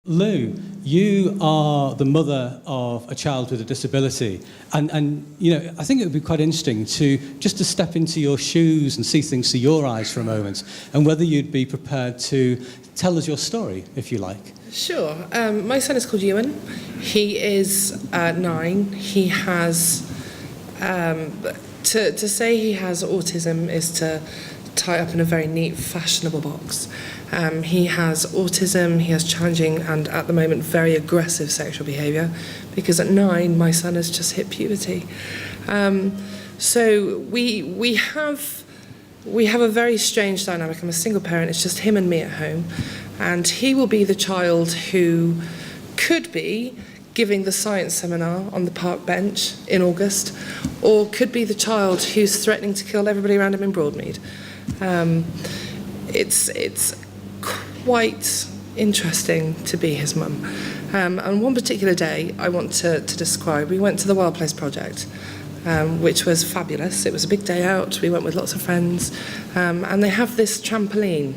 Lou, you are the mother of a child with a disability, and you know, I think it would be quite interesting to step into your shoes and see things through your eyes for a moment, and whether you'd be prepared to tell us your story, if you like. Sure. My son is called Ewan. He is 9. He has to say he has autism is to tie up in a very neat, fashionable box. He has autism, he has challenging and, at the moment, very aggressive sexual behaviour, because at 9, my son has just hit puberty. So we have a very strange dynamic. I'm a single parent, it's just him and me at home, and he will be the child who could be giving the science seminar on the park bench in August, or could be the child who's threatening to kill everybody around him in Broadmead. It's quite interesting to be his mum. And one particular day I want to describe. We went to the Wild Place project, which was fabulous. It was a big day out. We went with lots of friends, and they have this trampoline.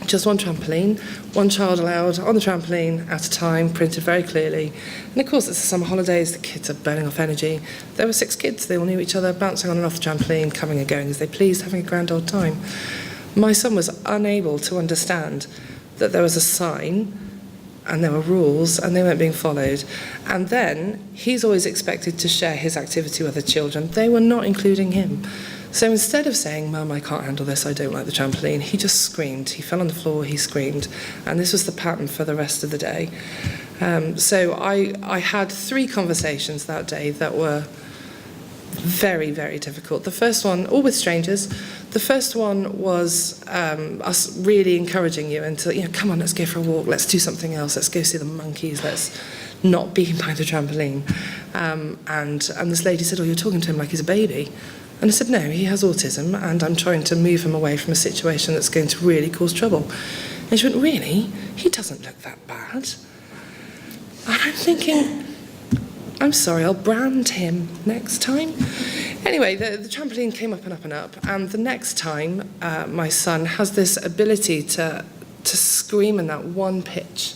Just one trampoline, one child allowed on the trampoline at a time, printed very clearly. And of course, it's the summer holidays, the kids are burning off energy. There were 6 kids, they all knew each other, bouncing on and off the trampoline, coming and going as they pleased, having a grand old time. My son was unable to understand that there was a sign and there were rules and they weren't being followed. And then he's always expected to share his activity with other children. They were not including him. So instead of saying, "Mum, I can't handle this, I don't like the trampoline," he just screamed. He fell on the floor, he screamed. And this was the pattern for the rest of the day. So I had 3 conversations that day that were very, very difficult. The first one, all with strangers. The first one was us really encouraging you into, come on, let's go for a walk, let's do something else, let's go see the monkeys, let's not be by the trampoline. And this lady said, "Oh, you're talking to him like he's a baby." And I said, "No, he has autism, and I'm trying to move him away from a situation that's going to really cause trouble." And she went, "Really? He doesn't look that bad." And I'm thinking, I'm sorry, I'll brand him next time. Anyway, the trampoline came up and up and up, and the next time, my son has this ability to scream in that one pitch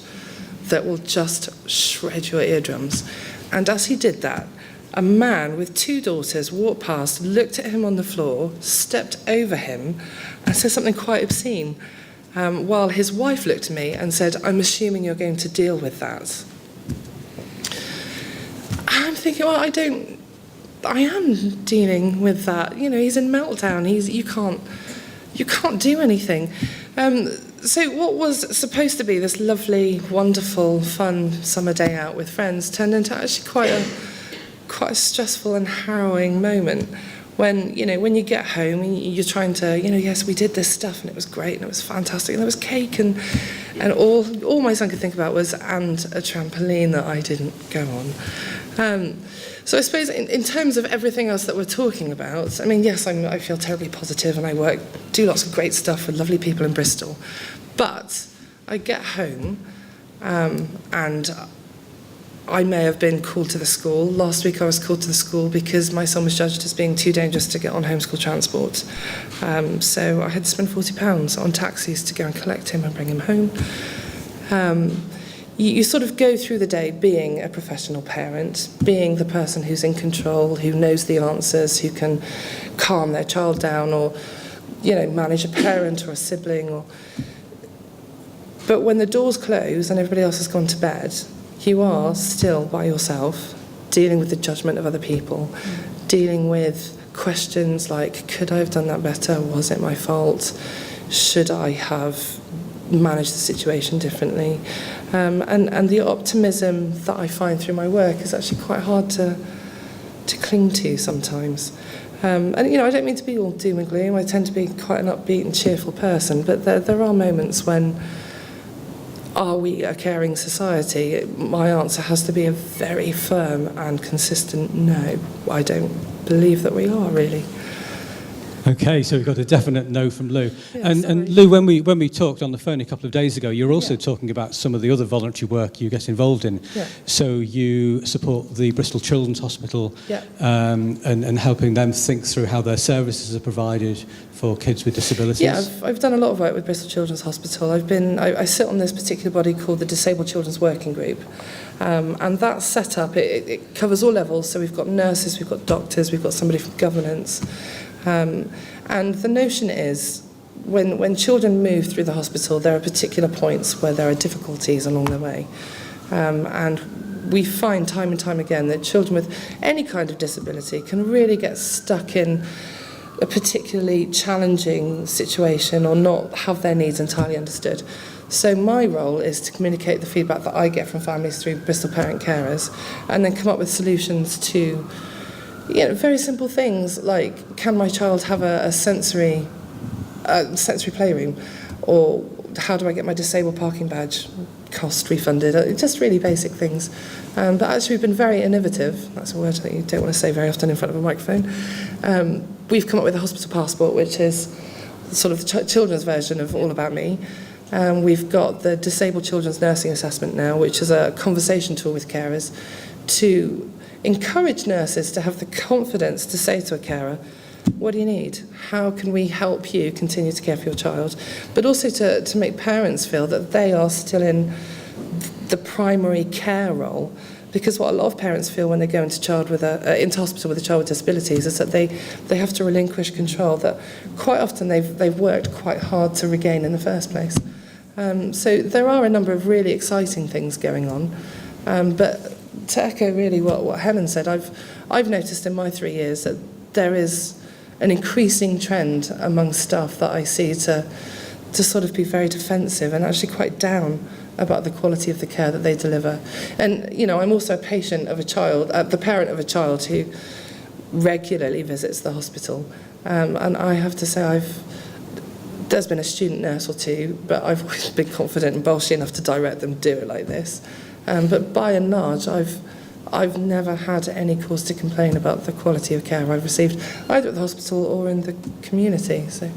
that will just shred your eardrums. And as he did that, a man with 2 daughters walked past, looked at him on the floor, stepped over him, and said something quite obscene, while his wife looked at me and said, "I'm assuming you're going to deal with that." I'm thinking, well, I am dealing with that. He's in meltdown. You can't do anything. So what was supposed to be this lovely, wonderful, fun summer day out with friends turned into actually quite a stressful and harrowing moment when you get home and you're trying to, yes, we did this stuff and it was great and it was fantastic and there was cake and all my son could think about was, and a trampoline that I didn't go on. So I suppose in terms of everything else that we're talking about, I mean, yes, I feel terribly positive and I do lots of great stuff with lovely people in Bristol, but I get home and I may have been called to the school. Last week I was called to the school because my son was judged as being too dangerous to get on homeschool transport. So I had to spend £40 on taxis to go and collect him and bring him home. You sort of go through the day being a professional parent, being the person who's in control, who knows the answers, who can calm their child down or, manage a parent or a sibling. But when the doors close and everybody else has gone to bed, you are still by yourself, dealing with the judgment of other people, dealing with questions like, could I have done that better? Was it my fault? Should I have managed the situation differently? And the optimism that I find through my work is actually quite hard to cling to sometimes. And I don't mean to be all doom and gloom. I tend to be quite an upbeat and cheerful person, but there are moments when, are we a caring society? My answer has to be a very firm and consistent no. I don't believe that we are, really. Okay, so we've got a definite no from Lou. Yeah, and Lou, when we talked on the phone a couple of days ago, you're also talking about some of the other voluntary work you get involved in. Yeah. So you support the Bristol Children's Hospital, Yeah. and helping them think through how their services are provided for kids with disabilities. Yeah, I've done a lot of work with Bristol Children's Hospital. I sit on this particular body called the Disabled Children's Working Group. And that setup, it covers all levels. So we've got nurses, we've got doctors, we've got somebody from governance. And the notion is, when children move through the hospital, there are particular points where there are difficulties along the way. And we find time and time again that children with any kind of disability can really get stuck in a particularly challenging situation or not have their needs entirely understood. So my role is to communicate the feedback that I get from families through Bristol Parent Carers and then come up with solutions to very simple things like, can my child have a sensory playroom? Or how do I get my disabled parking badge cost refunded? Just really basic things. But actually we've been very innovative. That's a word that you don't want to say very often in front of a microphone. We've come up with a hospital passport, which is sort of the children's version of All About Me. We've got the Disabled Children's Nursing Assessment now, which is a conversation tool with carers to encourage nurses to have the confidence to say to a carer, what do you need? How can we help you continue to care for your child? But also to make parents feel that they are still in the primary care role. Because what a lot of parents feel when they go into hospital with a child with disabilities is that they have to relinquish control that quite often they've worked quite hard to regain in the first place. So there are a number of really exciting things going on. But to echo really what Helen said, I've noticed in my 3 years that there is an increasing trend among staff that I see to sort of be very defensive and actually quite down about the quality of the care that they deliver. And, I'm also a patient of a child, the parent of a child who regularly visits the hospital. And I have to say there's been a student nurse or two, but I've always been confident and bolshy enough to direct them, do it like this. But by and large, I've never had any cause to complain about the quality of care I've received, either at the hospital or in the community. So.